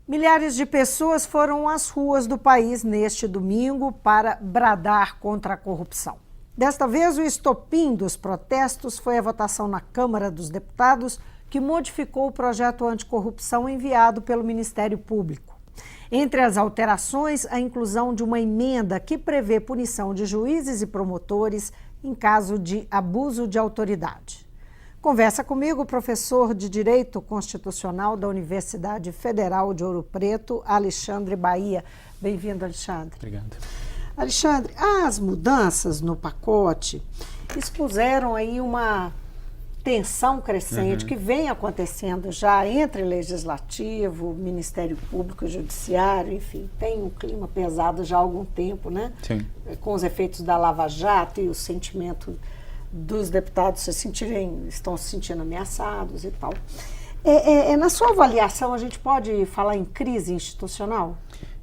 Milhares de pessoas foram às ruas do país neste domingo para bradar contra a corrupção. Desta vez, o estopim dos protestos foi a votação na Câmara dos Deputados, que modificou o projeto anticorrupção enviado pelo Ministério Público. Entre as alterações, a inclusão de uma emenda que prevê punição de juízes e promotores em caso de abuso de autoridade. Conversa comigo o professor de Direito Constitucional da Universidade Federal de Ouro Preto, Alexandre Bahia. Bem-vindo, Alexandre. Obrigado. Alexandre, as mudanças no pacote expuseram aí uma tensão crescente que vem acontecendo já entre Legislativo, Ministério Público e Judiciário, enfim, tem um clima pesado já há algum tempo, né? Sim. Com os efeitos da Lava Jato e o sentimento dos deputados estão se sentindo ameaçados e tal. Na sua avaliação, a gente pode falar em crise institucional?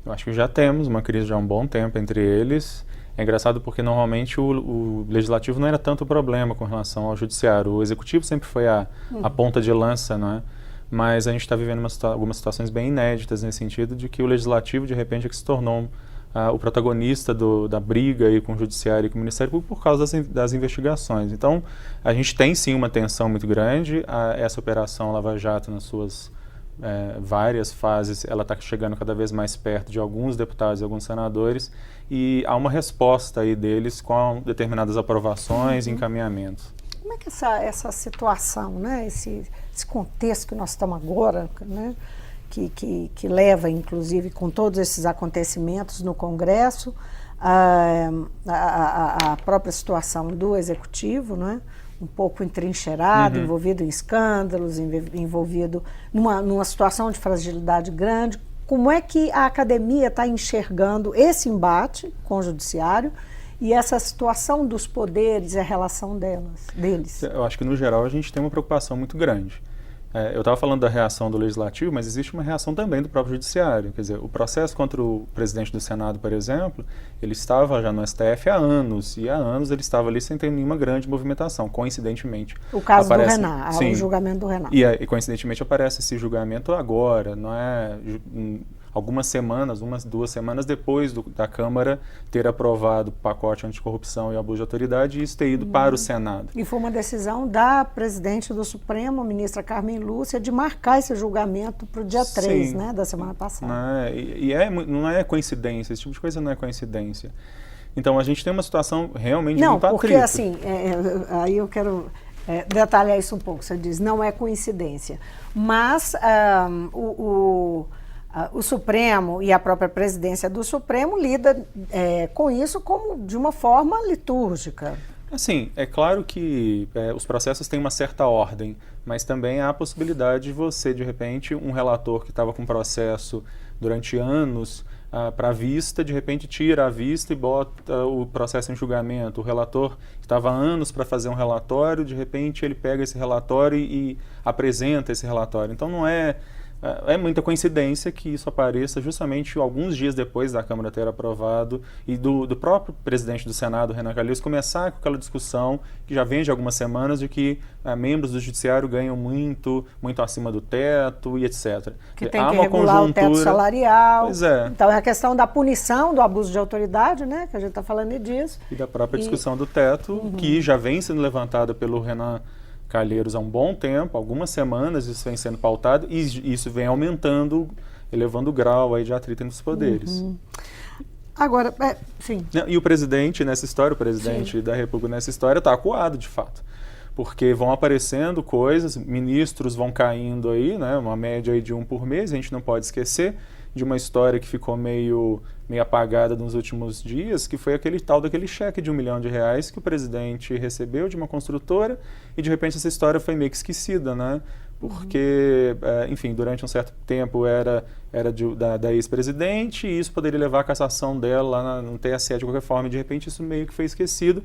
Eu acho que já temos uma crise já há um bom tempo entre eles. É engraçado porque normalmente o legislativo não era tanto o problema com relação ao judiciário. O executivo sempre foi a ponta de lança, não é? Mas a gente está vivendo algumas situações bem inéditas nesse sentido de que o legislativo, de repente, é que se tornou o protagonista da briga aí com o judiciário e com o Ministério Público por causa das investigações. Então, a gente tem sim uma tensão muito grande. Essa operação Lava Jato, nas suas várias fases, ela está chegando cada vez mais perto de alguns deputados e alguns senadores, e há uma resposta aí deles com determinadas aprovações e encaminhamentos. Como é que essa situação, né, esse contexto que nós estamos agora, né, que leva, inclusive, com todos esses acontecimentos no Congresso, a própria situação do Executivo, né, um pouco entrincheirado, envolvido em escândalos, envolvido numa situação de fragilidade grande. Como é que a academia está enxergando esse embate com o Judiciário e essa situação dos poderes e a relação deles? Eu acho que, no geral, a gente tem uma preocupação muito grande. Eu estava falando da reação do Legislativo, mas existe uma reação também do próprio Judiciário. Quer dizer, o processo contra o presidente do Senado, por exemplo, ele estava já no STF há anos, e há anos ele estava ali sem ter nenhuma grande movimentação, coincidentemente. O caso do Renan, o julgamento do Renan. E coincidentemente aparece esse julgamento agora, não é? Algumas semanas, 2 semanas depois da Câmara ter aprovado o pacote anticorrupção e abuso de autoridade e isso ter ido para o Senado. E foi uma decisão da presidente do Supremo, ministra Carmen Lúcia, de marcar esse julgamento para o dia 3, né, da semana passada. Não é coincidência, esse tipo de coisa não é coincidência. Então a gente tem uma situação realmente muito atrito. Não, porque assim, aí eu quero detalhar isso um pouco. Você diz, não é coincidência, mas o Supremo e a própria presidência do Supremo lida com isso como de uma forma litúrgica. Assim, é claro que os processos têm uma certa ordem, mas também há a possibilidade de você, de repente, um relator que estava com processo durante anos para a vista, de repente tira a vista e bota o processo em julgamento. O relator que estava há anos para fazer um relatório, de repente ele pega esse relatório e apresenta esse relatório. Então não é muita coincidência que isso apareça justamente alguns dias depois da Câmara ter aprovado e do próprio presidente do Senado, Renan Calheiros, começar com aquela discussão que já vem de algumas semanas de que membros do Judiciário ganham muito acima do teto e etc. Que tem que regular o teto salarial. Pois é. Então é a questão da punição do abuso de autoridade, né, que a gente está falando disso. E da própria discussão do teto, que já vem sendo levantada pelo Renan Calheiros há um bom tempo, algumas semanas isso vem sendo pautado e isso vem aumentando, elevando o grau aí de atrito entre os poderes. Agora, sim. E o presidente nessa história, o presidente da República nessa história está acuado de fato, porque vão aparecendo coisas, ministros vão caindo aí, né, uma média aí de 1 por mês, a gente não pode esquecer de uma história que ficou meio apagada nos últimos dias, que foi daquele cheque de R$1 milhão que o presidente recebeu de uma construtora e de repente essa história foi meio que esquecida, né? Porque, enfim, durante um certo tempo era da ex-presidente e isso poderia levar à cassação dela lá no TSE de qualquer forma e de repente isso meio que foi esquecido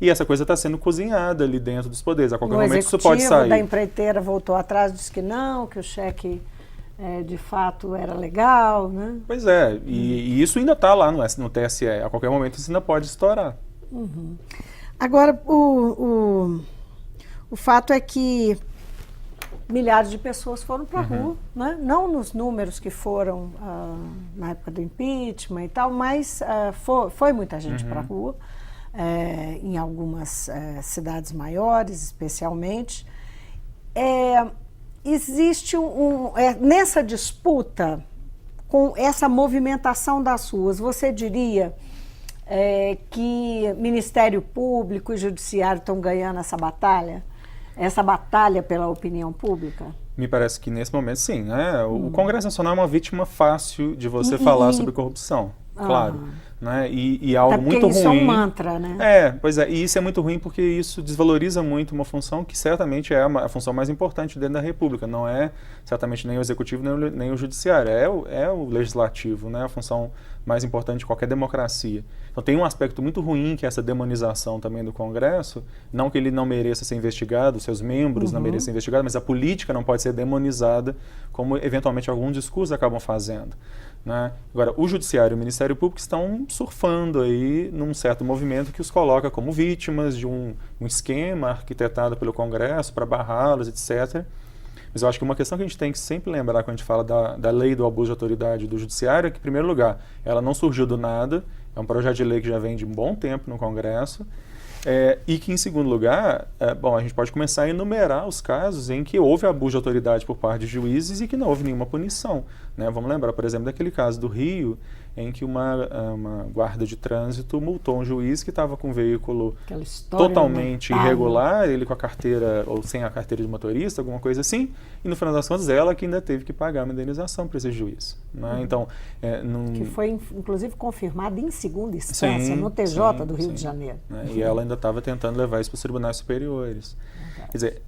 e essa coisa está sendo cozinhada ali dentro dos poderes. A qualquer momento isso pode sair. O da empreiteira voltou atrás, disse que não, que o cheque de fato era legal, né? Pois é, e isso ainda está lá no TSE, a qualquer momento isso ainda pode estourar. Uhum. Agora, o fato é que milhares de pessoas foram para a rua, né? Não nos números que foram na época do impeachment e tal, mas foi muita gente para a rua, em algumas cidades maiores, especialmente. Existe nessa disputa, com essa movimentação das ruas, você diria que Ministério Público e Judiciário estão ganhando essa batalha pela opinião pública? Me parece que nesse momento sim, né? O Congresso Nacional é uma vítima fácil de você falar sobre corrupção, claro. Né? E algo muito ruim. Isso é um mantra, né? Pois é, e isso é muito ruim porque isso desvaloriza muito uma função que certamente é a função mais importante dentro da República. Não é certamente nem o Executivo nem o Judiciário, é o Legislativo, né? A função mais importante de qualquer democracia. Então tem um aspecto muito ruim que é essa demonização também do Congresso, não que ele não mereça ser investigado, seus membros não mereçam ser investigados, mas a política não pode ser demonizada como eventualmente alguns discursos acabam fazendo. Né? Agora, o Judiciário e o Ministério Público estão surfando aí num certo movimento que os coloca como vítimas de um esquema arquitetado pelo Congresso para barrá-los, etc. Mas eu acho que uma questão que a gente tem que sempre lembrar quando a gente fala da lei do abuso de autoridade do Judiciário é que, em primeiro lugar, ela não surgiu do nada, é um projeto de lei que já vem de um bom tempo no Congresso, e que, em segundo lugar, a gente pode começar a enumerar os casos em que houve abuso de autoridade por parte de juízes e que não houve nenhuma punição. Né? Vamos lembrar, por exemplo, daquele caso do Rio, em que uma guarda de trânsito multou um juiz que estava com um veículo totalmente irregular, ele com a carteira ou sem a carteira de motorista, alguma coisa assim, e no final das contas ela que ainda teve que pagar uma indenização para esse juiz. Né? Então, que foi inclusive confirmado em segunda instância no TJ do Rio de Janeiro. Né? E ela ainda estava tentando levar isso para os tribunais superiores. Quer dizer,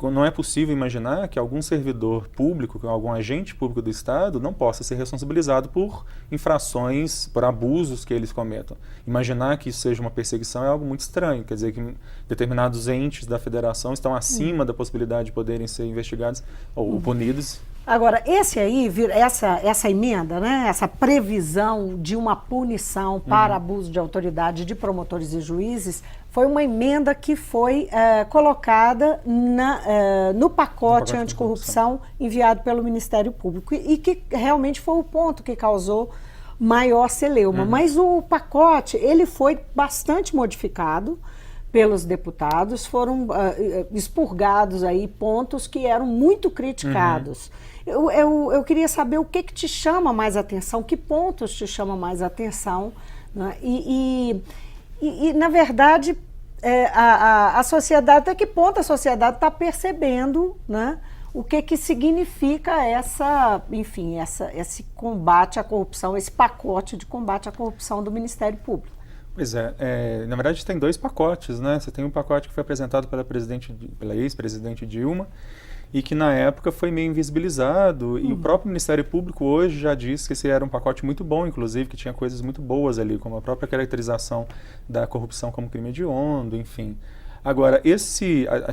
não é possível imaginar que algum servidor público, algum agente público do Estado não possa ser responsabilizado por infrações, por abusos que eles cometam. Imaginar que isso seja uma perseguição é algo muito estranho, quer dizer que determinados entes da federação estão acima da possibilidade de poderem ser investigados ou punidos. Agora, essa emenda, né, essa previsão de uma punição para abuso de autoridade de promotores e juízes, foi uma emenda que foi colocada no pacote anticorrupção enviado pelo Ministério Público e que realmente foi o ponto que causou maior celeuma. Mas o pacote, ele foi bastante modificado pelos deputados, foram expurgados aí pontos que eram muito criticados. Eu queria saber o que te chama mais atenção, que pontos te chamam mais atenção, né? E na verdade, a sociedade, até que ponto a sociedade está percebendo, né, o que significa esse combate à corrupção, esse pacote de combate à corrupção do Ministério Público. Pois na verdade tem dois pacotes, né? Você tem um pacote que foi apresentado pela ex-presidente Dilma e que na época foi meio invisibilizado e o próprio Ministério Público hoje já disse que esse era um pacote muito bom, inclusive, que tinha coisas muito boas ali, como a própria caracterização da corrupção como crime hediondo, enfim. Agora,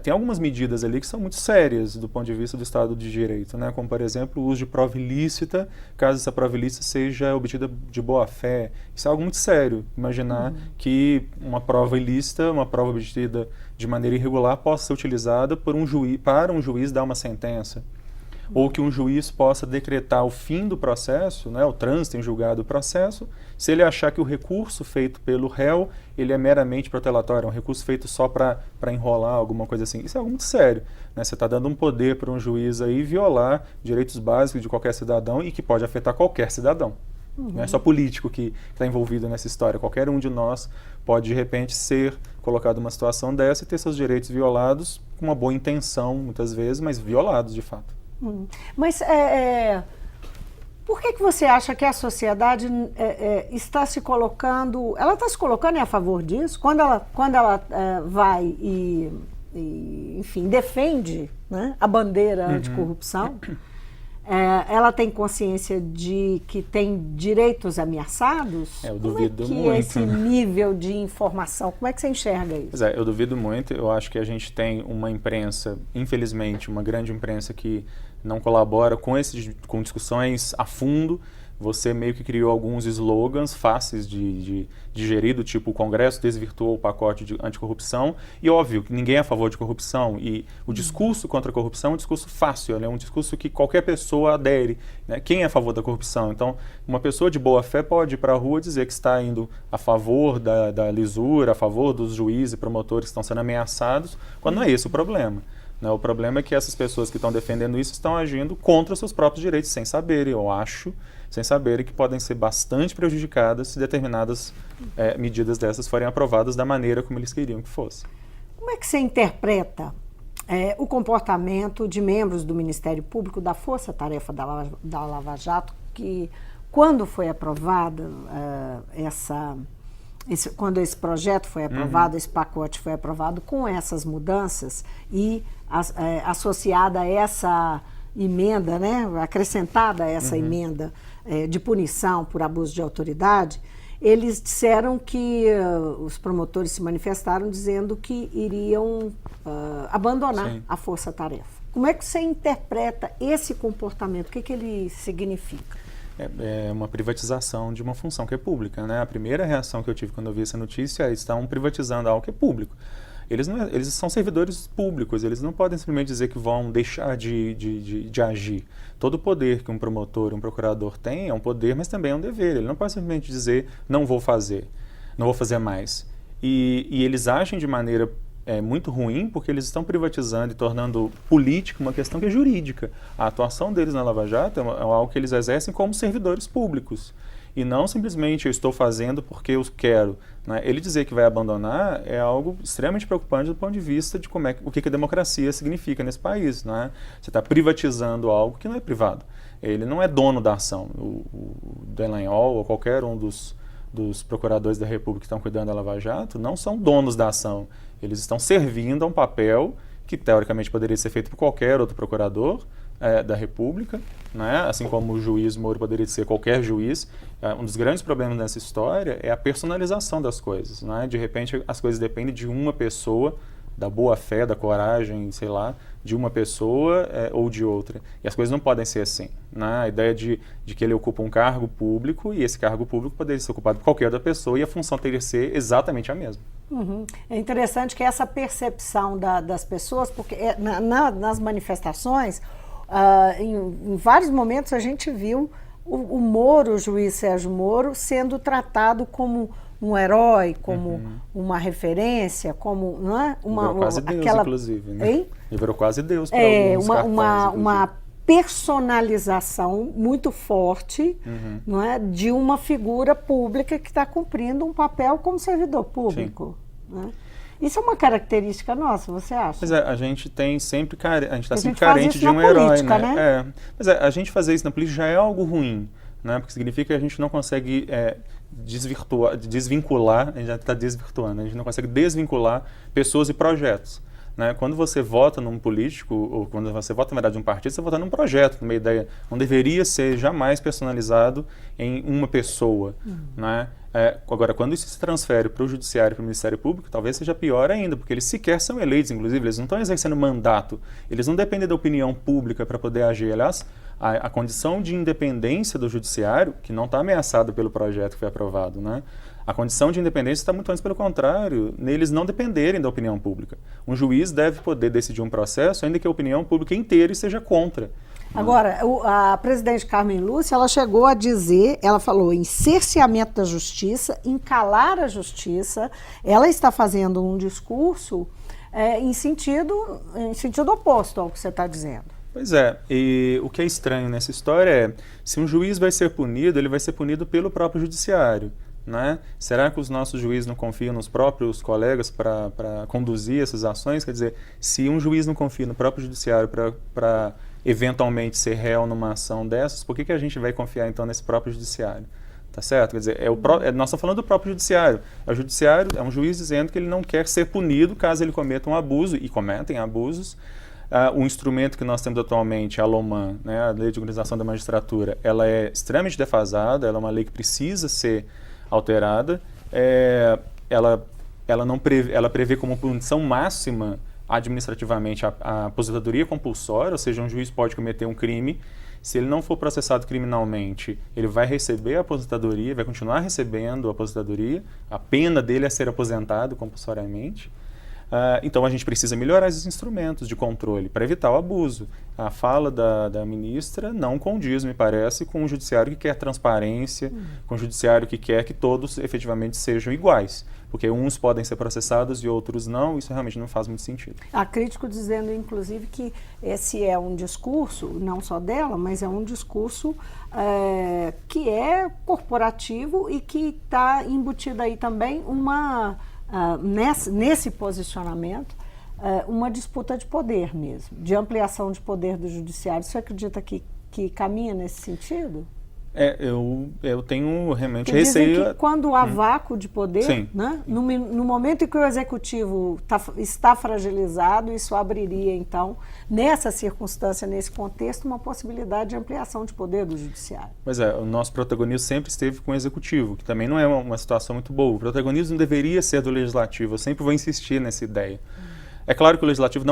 tem algumas medidas ali que são muito sérias do ponto de vista do Estado de Direito, né? Como, por exemplo, o uso de prova ilícita, caso essa prova ilícita seja obtida de boa fé. Isso é algo muito sério, imaginar que uma prova ilícita, uma prova obtida de maneira irregular, possa ser utilizada para um juiz dar uma sentença. Ou que um juiz possa decretar o fim do processo, né, o trânsito em julgado do processo, se ele achar que o recurso feito pelo réu, ele é meramente protelatório, é um recurso feito só para enrolar, alguma coisa assim. Isso é algo muito sério. Né? Você está dando um poder para um juiz aí violar direitos básicos de qualquer cidadão e que pode afetar qualquer cidadão. Não é só político que está envolvido nessa história. Qualquer um de nós pode, de repente, ser colocado numa situação dessa e ter seus direitos violados com uma boa intenção, muitas vezes, mas violados de fato. Mas por que você acha que a sociedade está se colocando... Ela está se colocando a favor disso? Quando ela vai enfim, defende, né, a bandeira anticorrupção, ela tem consciência de que tem direitos ameaçados? Eu duvido muito. Como é que esse nível de informação, como é que você enxerga isso? Pois eu duvido muito. Eu acho que a gente tem uma imprensa, infelizmente, uma grande imprensa que não colabora com discussões a fundo. Você meio que criou alguns slogans fáceis de digerir, do tipo: o Congresso desvirtuou o pacote de anticorrupção. E óbvio que ninguém é a favor de corrupção. E o discurso contra a corrupção é um discurso fácil, é um discurso que qualquer pessoa adere. Né? Quem é a favor da corrupção? Então, uma pessoa de boa fé pode ir para a rua dizer que está indo a favor da lisura, a favor dos juízes e promotores que estão sendo ameaçados, quando não é esse o problema. O problema é que essas pessoas que estão defendendo isso estão agindo contra os seus próprios direitos, sem saberem, eu acho, sem saberem que podem ser bastante prejudicadas se determinadas medidas dessas forem aprovadas da maneira como eles queriam que fosse. Como é que você interpreta o comportamento de membros do Ministério Público, da Força Tarefa da Lava Jato, que quando foi aprovada quando esse projeto foi aprovado, esse pacote foi aprovado com essas mudanças e associada a essa emenda, né, acrescentada a essa emenda de punição por abuso de autoridade, eles disseram que os promotores se manifestaram dizendo que iriam abandonar a força-tarefa. Como é que você interpreta esse comportamento? O que ele significa? É uma privatização de uma função que é pública, né? A primeira reação que eu tive quando eu vi essa notícia é: estão privatizando algo que é público. Eles são servidores públicos, eles não podem simplesmente dizer que vão deixar de agir. Todo o poder que um promotor, um procurador tem é um poder, mas também é um dever. Ele não pode simplesmente dizer: não vou fazer mais. E eles agem de maneira muito ruim, porque eles estão privatizando e tornando política uma questão que é jurídica. A atuação deles na Lava Jato é algo que eles exercem como servidores públicos. E não simplesmente: eu estou fazendo porque eu quero. Né? Ele dizer que vai abandonar é algo extremamente preocupante do ponto de vista de o que a democracia significa nesse país. Né? Você está privatizando algo que não é privado. Ele não é dono da ação. O Dallagnol ou qualquer um dos procuradores da República que estão cuidando da Lava Jato não são donos da ação. Eles estão servindo a um papel que, teoricamente, poderia ser feito por qualquer outro procurador da República, né? Assim como o juiz Moro poderia ser qualquer juiz. Um dos grandes problemas nessa história é a personalização das coisas. Né? De repente, as coisas dependem de uma pessoa, da boa-fé, da coragem, sei lá, de uma pessoa ou de outra. E as coisas não podem ser assim. Né? A ideia de que ele ocupa um cargo público e esse cargo público poderia ser ocupado por qualquer outra pessoa e a função teria que ser exatamente a mesma. É interessante que essa percepção das pessoas, porque nas manifestações, em vários momentos a gente viu o Moro, o juiz Sérgio Moro, sendo tratado como um herói, como uma referência, como, não é? Virou quase Deus, inclusive. Né? Hein? Ele virou quase Deus para alguns cartões, uma personalização muito forte, não é? De uma figura pública que está cumprindo um papel como servidor público. Né? Isso é uma característica nossa, você acha? Pois a gente tem sempre está sempre carente de um herói, né? Mas a gente fazer isso na política já é algo ruim, né? Porque significa que a gente não consegue desvincular, a gente já está desvirtuando, a gente não consegue desvincular pessoas e projetos. Né? Quando você vota num político, ou quando você vota, na verdade, num partido, você vota num projeto, numa ideia. Não deveria ser jamais personalizado em uma pessoa. Né? Agora, quando isso se transfere para o Judiciário e para o Ministério Público, talvez seja pior ainda, porque eles sequer são eleitos, inclusive, eles não estão exercendo mandato, eles não dependem da opinião pública para poder agir. Aliás, a condição de independência do Judiciário, que não está ameaçada pelo projeto que foi aprovado, né? A condição de independência está muito antes pelo contrário, neles não dependerem da opinião pública. Um juiz deve poder decidir um processo, ainda que a opinião pública inteira esteja contra. Agora, a presidente Carmen Lúcia, ela chegou a dizer, ela falou em cerceamento da justiça, em calar a justiça. Ela está fazendo um discurso em sentido oposto ao que você está dizendo. Pois é, e o que é estranho nessa história é, se um juiz vai ser punido, ele vai ser punido pelo próprio judiciário. Né? Será que os nossos juízes não confiam nos próprios colegas para conduzir essas ações? Quer dizer, se um juiz não confia no próprio judiciário para eventualmente ser réu numa ação dessas, por que a gente vai confiar então nesse próprio judiciário? Tá certo? Quer dizer, nós estamos falando do próprio judiciário. O judiciário é um juiz dizendo que ele não quer ser punido caso ele cometa um abuso, e cometem abusos. O instrumento que nós temos atualmente, a LOMAN, né, a Lei de Organização da Magistratura, ela é extremamente defasada, ela é uma lei que precisa ser alterada. Ela prevê como punição máxima administrativamente a aposentadoria compulsória, ou seja, um juiz pode cometer um crime, se ele não for processado criminalmente, ele vai receber a aposentadoria, vai continuar recebendo a aposentadoria, a pena dele é ser aposentado compulsoriamente. Então a gente precisa melhorar esses instrumentos de controle para evitar o abuso. A fala da ministra não condiz, me parece, com um judiciário que quer transparência, com um judiciário que quer que todos efetivamente sejam iguais. Porque uns podem ser processados e outros não, isso realmente não faz muito sentido. Há crítico dizendo, inclusive, que esse é um discurso, não só dela, mas é um discurso que é corporativo e que está embutido aí também nesse posicionamento, uma disputa de poder mesmo, de ampliação de poder do judiciário. Você acredita que caminha nesse sentido? Eu tenho realmente dizem receio. Que quando há vácuo de poder, né, no momento em que o executivo está fragilizado, isso abriria, então, nessa circunstância, nesse contexto, uma possibilidade de ampliação de poder do judiciário. Pois é, o nosso protagonismo sempre esteve com o executivo, que também não é uma situação muito boa. O protagonismo deveria ser do legislativo, eu sempre vou insistir nessa ideia. É claro que o legislativo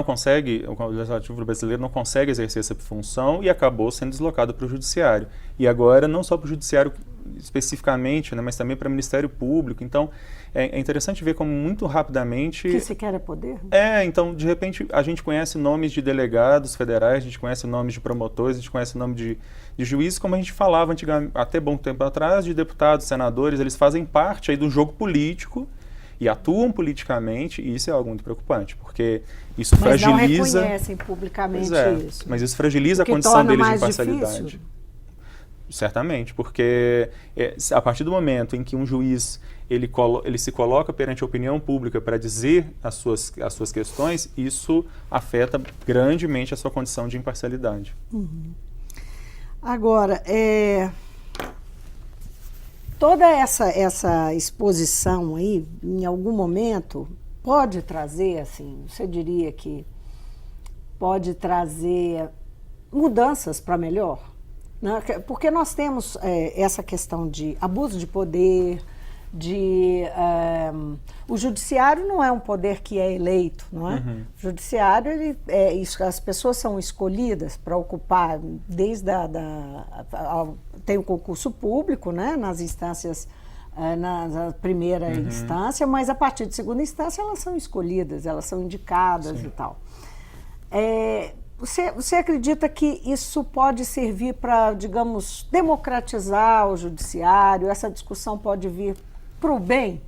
brasileiro não consegue exercer essa função e acabou sendo deslocado para o judiciário. E agora, não só para o judiciário especificamente, né, mas também para o Ministério Público. Então, é interessante ver como muito rapidamente... O que se quer é poder? Então, de repente, a gente conhece nomes de delegados federais, a gente conhece nomes de promotores, a gente conhece nome de juízes, como a gente falava antigamente, até bom tempo atrás, de deputados, senadores, eles fazem parte aí do jogo político e atuam politicamente, e isso é algo muito preocupante, porque isso fragiliza... Mas não reconhecem publicamente isso. Mas isso fragiliza a condição deles de imparcialidade. Difícil. Certamente, porque a partir do momento em que um juiz ele se coloca perante a opinião pública para dizer as suas questões, isso afeta grandemente a sua condição de imparcialidade. Uhum. Agora, toda essa exposição aí, em algum momento, pode trazer, assim, você diria que pode trazer mudanças para melhor? Né? Porque nós temos essa questão de abuso de poder, o judiciário não é um poder que é eleito, não é? Uhum. O judiciário, as pessoas são escolhidas para ocupar, tem o concurso público, né, nas instâncias, na primeira instância, mas a partir de segunda instância elas são escolhidas, elas são indicadas. Sim. E tal. Você acredita que isso pode servir para, digamos, democratizar o judiciário? Essa discussão pode vir para o bem?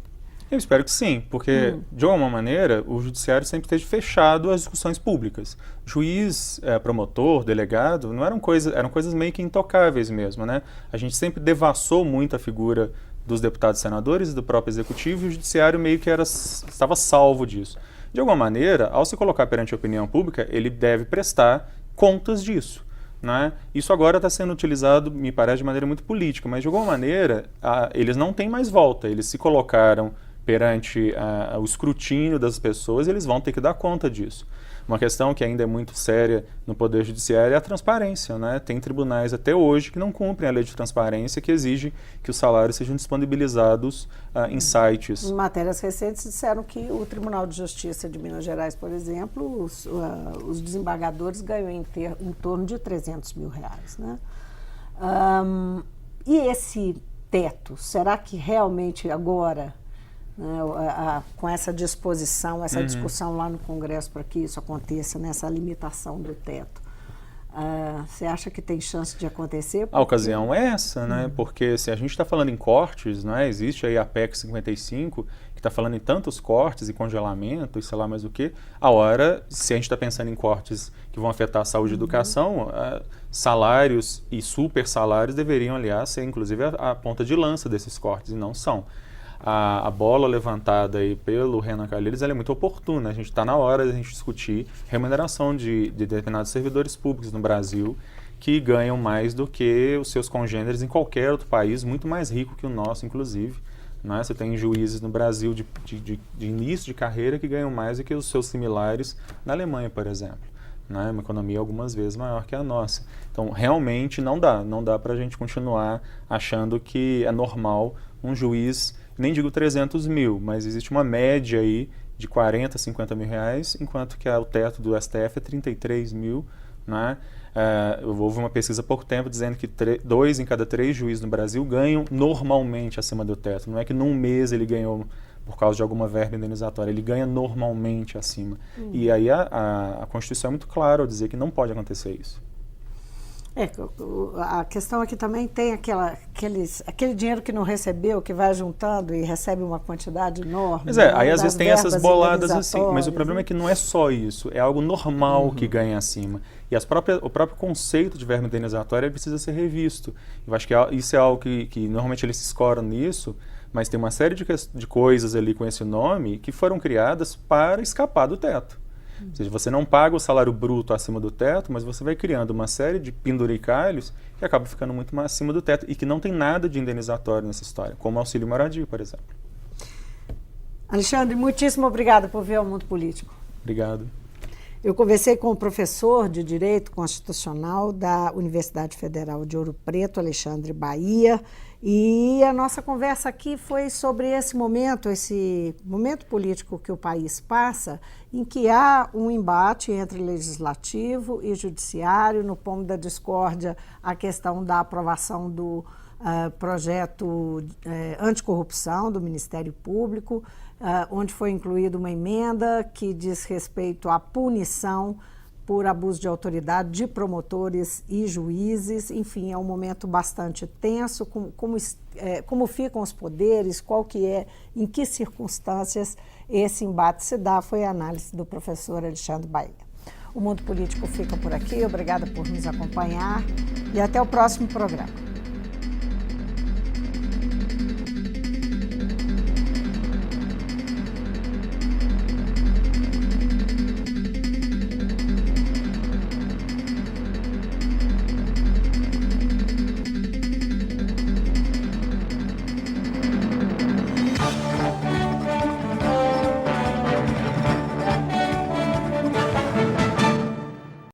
Eu espero que sim, porque, de alguma maneira, o judiciário sempre esteve fechado às discussões públicas. Juiz, promotor, delegado, eram coisas meio que intocáveis mesmo, né? A gente sempre devassou muito a figura dos deputados e senadores e do próprio executivo, e o judiciário meio que estava salvo disso. De alguma maneira, ao se colocar perante a opinião pública, ele deve prestar contas disso. Né? Isso agora está sendo utilizado, me parece, de maneira muito política, mas de alguma maneira eles não têm mais volta. Eles se colocaram perante o escrutínio das pessoas e eles vão ter que dar conta disso. Uma questão que ainda é muito séria no Poder Judiciário é a transparência. Né? Tem tribunais até hoje que não cumprem a lei de transparência, que exige que os salários sejam disponibilizados em sites. Em matérias recentes disseram que o Tribunal de Justiça de Minas Gerais, por exemplo, os desembargadores ganham em torno de R$300 mil. Né? E esse teto, será que realmente agora... com essa disposição, essa discussão lá no Congresso para que isso aconteça, nessa limitação do teto, você acha que tem chance de acontecer? A ocasião é essa, né? Porque se a gente está falando em cortes, né? Existe aí a PEC 55, que está falando em tantos cortes e congelamento e sei lá mais o que, se a gente está pensando em cortes que vão afetar a saúde e educação, salários e super salários deveriam, aliás, ser inclusive a ponta de lança desses cortes, e não são. A bola levantada aí pelo Renan Calheiros é muito oportuna. A gente está na hora de a gente discutir remuneração de determinados servidores públicos no Brasil que ganham mais do que os seus congêneres em qualquer outro país, muito mais rico que o nosso, inclusive. Né? Você tem juízes no Brasil de início de carreira que ganham mais do que os seus similares na Alemanha, por exemplo. Né? Uma economia algumas vezes maior que a nossa. Então, realmente não dá para a gente continuar achando que é normal um juiz, nem digo 300 mil, mas existe uma média aí de 40, 50 mil reais, enquanto que o teto do STF é 33 mil, né? Houve uma pesquisa há pouco tempo dizendo que 2 em cada 3 juízes no Brasil ganham normalmente acima do teto. Não é que num mês ele ganhou por causa de alguma verba indenizatória, ele ganha normalmente acima. E aí a Constituição é muito clara ao dizer que não pode acontecer isso. A questão aqui também tem aquele dinheiro que não recebeu, que vai juntando e recebe uma quantidade enorme. Mas aí às vezes tem essas boladas assim, mas o problema é que não é só isso, é algo normal que ganha acima. E o próprio conceito de verba indenizatória precisa ser revisto. Eu acho que isso é algo que normalmente eles se escoram nisso, mas tem uma série de coisas ali com esse nome que foram criadas para escapar do teto. Ou seja, você não paga o salário bruto acima do teto, mas você vai criando uma série de penduricalhos que acabam ficando muito mais acima do teto e que não tem nada de indenizatório nessa história, como o auxílio moradia, por exemplo. Alexandre, muitíssimo obrigada por vir ao Mundo Político. Obrigado. Eu conversei com o professor de Direito Constitucional da Universidade Federal de Ouro Preto, Alexandre Bahia, e a nossa conversa aqui foi sobre esse momento político que o país passa, em que há um embate entre legislativo e judiciário, no ponto da discórdia, a questão da aprovação do projeto anticorrupção do Ministério Público, onde foi incluída uma emenda que diz respeito à punição por abuso de autoridade de promotores e juízes. Enfim, é um momento bastante tenso, como ficam os poderes, em que circunstâncias esse embate se dá, foi a análise do professor Alexandre Bahia. O Mundo Político fica por aqui, obrigada por nos acompanhar e até o próximo programa.